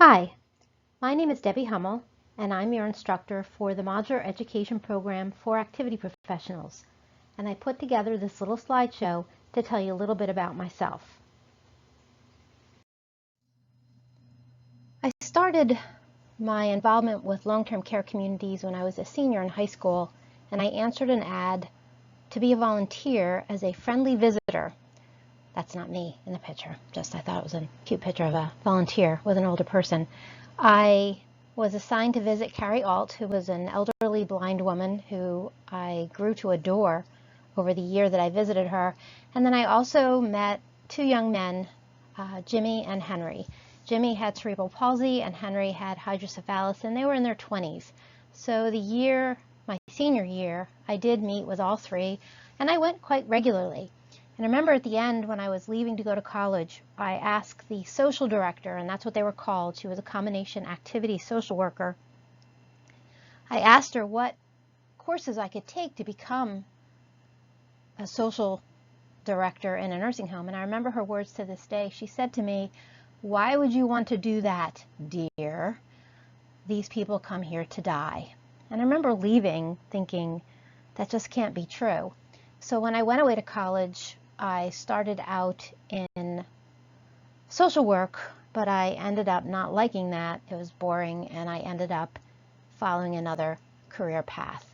Hi, my name is Debbie Hommel, and I'm your instructor for the Modular Education Program for Activity Professionals. And I put together this little slideshow to tell you a little bit about myself. I started my involvement with long-term care communities when I was a senior in high school, and I answered an ad to be a volunteer as a friendly visitor. That's not me in the picture, just I thought it was a cute picture of a volunteer with an older person. I was assigned to visit Carrie Alt, who was an elderly blind woman who I grew to adore over the year that I visited her. And then I also met two young men, Jimmy and Henry. Jimmy had cerebral palsy and Henry had hydrocephalus, and they were in their 20s. So my senior year, I did meet with all three, and I went quite regularly. And I remember at the end when I was leaving to go to college, I asked the social director, and that's what they were called. She was a combination activity social worker. I asked her what courses I could take to become a social director in a nursing home. And I remember her words to this day. She said to me, "Why would you want to do that, dear? These people come here to die." And I remember leaving thinking, that just can't be true. So when I went away to college, I started out in social work, but I ended up not liking that. It was boring, and I ended up following another career path.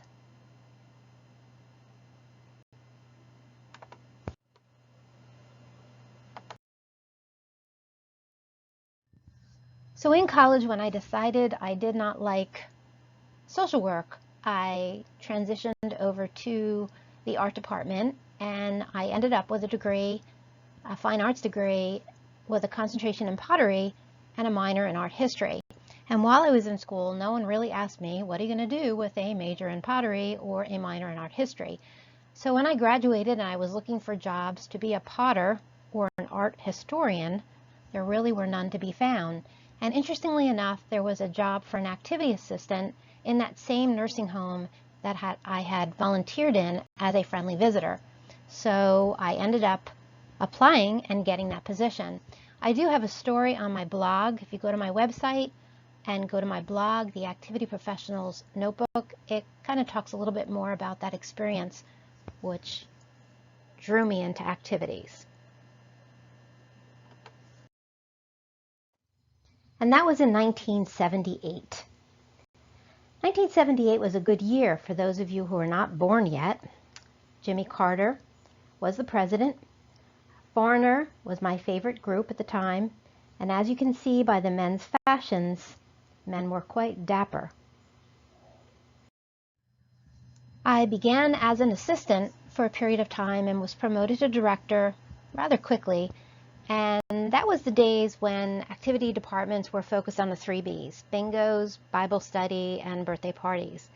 So in college, when I decided I did not like social work, I transitioned over to the art department, and I ended up with a degree, a fine arts degree with a concentration in pottery and a minor in art history. And while I was in school, no one really asked me, what are you going to do with a major in pottery or a minor in art history? So when I graduated and I was looking for jobs to be a potter or an art historian, there really were none to be found. And interestingly enough, there was a job for an activity assistant in that same nursing home that I had volunteered in as a friendly visitor. So I ended up applying and getting that position. I do have a story on my blog. If you go to my website and go to my blog, the Activity Professionals Notebook, it kind of talks a little bit more about that experience, which drew me into activities. And that was in 1978. 1978 was a good year for those of you who are not born yet. Jimmy Carter was the president. Foreigner was my favorite group at the time, and as you can see by the men's fashions, men were quite dapper. I began as an assistant for a period of time and was promoted to director rather quickly, and that was the days when activity departments were focused on the 3 B's, bingos, Bible study, and birthday parties.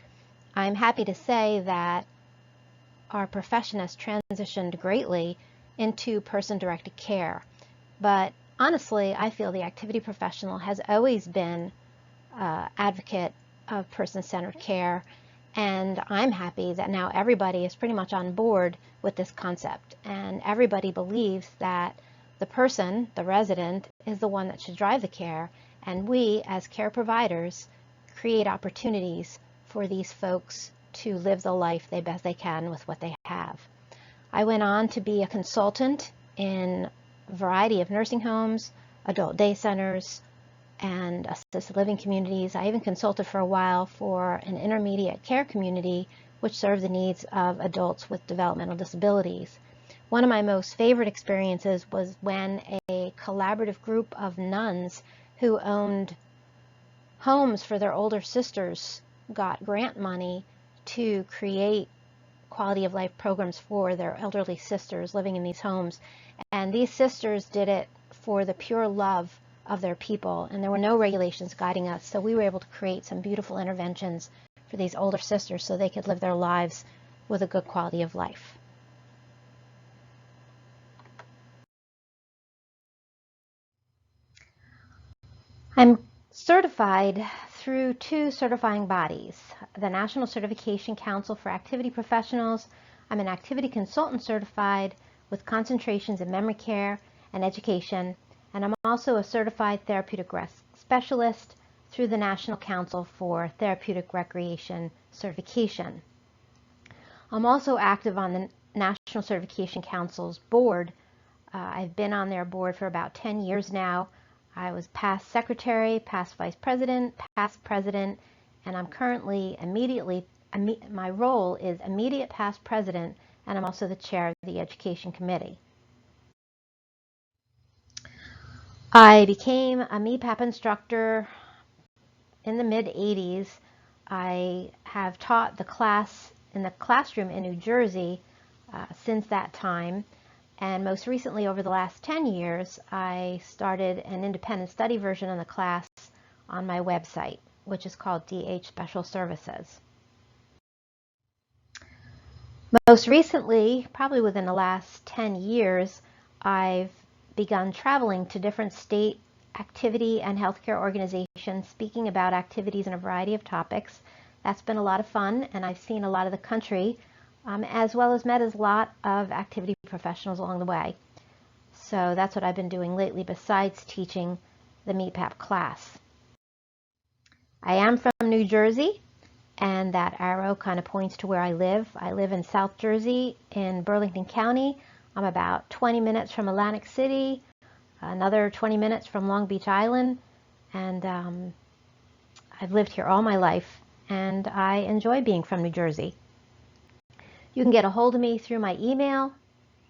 I'm happy to say that our profession has transitioned greatly into person-directed care. But honestly, I feel the activity professional has always been an advocate of person-centered care, and I'm happy that now everybody is pretty much on board with this concept, and everybody believes that the person, the resident, is the one that should drive the care, and we, as care providers, create opportunities for these folks to live the life they best they can with what they have. I went on to be a consultant in a variety of nursing homes, adult day centers, and assisted living communities. I even consulted for a while for an intermediate care community which served the needs of adults with developmental disabilities. One of my most favorite experiences was when a collaborative group of nuns who owned homes for their older sisters got grant money to create quality of life programs for their elderly sisters living in these homes. And these sisters did it for the pure love of their people, and there were no regulations guiding us, so we were able to create some beautiful interventions for these older sisters so they could live their lives with a good quality of life. I'm certified through 2 certifying bodies, the National Certification Council for Activity Professionals. I'm an activity consultant certified with concentrations in memory care and education, and I'm also a certified therapeutic specialist through the National Council for Therapeutic Recreation Certification. I'm also active on the National Certification Council's board. I've been on their board for about 10 years now. I was past secretary, past vice president, past president, and I'm currently my role is immediate past president, and I'm also the chair of the education committee. I became a MEPAP instructor in the mid-'80s. I have taught the class in the classroom in New Jersey since that time. And most recently, over the last 10 years, I started an independent study version of the class on my website, which is called DH Special Services. Most recently, probably within the last 10 years, I've begun traveling to different state activity and healthcare organizations, speaking about activities in a variety of topics. That's been a lot of fun, and I've seen a lot of the country, as well as met a lot of activity professionals along the way. So that's what I've been doing lately besides teaching the MEPAP class. I am from New Jersey, and that arrow kind of points to where I live. I live in South Jersey in Burlington County. I'm about 20 minutes from Atlantic City, another 20 minutes from Long Beach Island, and I've lived here all my life, and I enjoy being from New Jersey. You can get a hold of me through my email,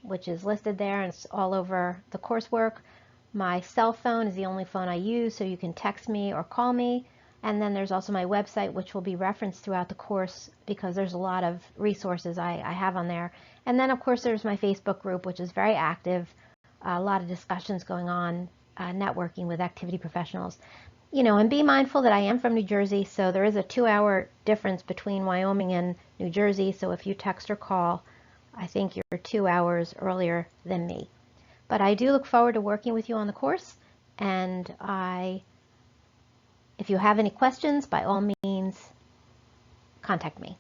which is listed there, and it's all over the coursework. My cell phone is the only phone I use, so you can text me or call me. And then there's also my website, which will be referenced throughout the course because there's a lot of resources I have on there. And then, of course, there's my Facebook group, which is very active. A lot of discussions going on, networking with activity professionals. You know, and be mindful that I am from New Jersey, so there is a 2-hour difference between Wyoming and New Jersey. So if you text or call, I think you're 2 hours earlier than me. But I do look forward to working with you on the course, and if you have any questions, by all means, contact me.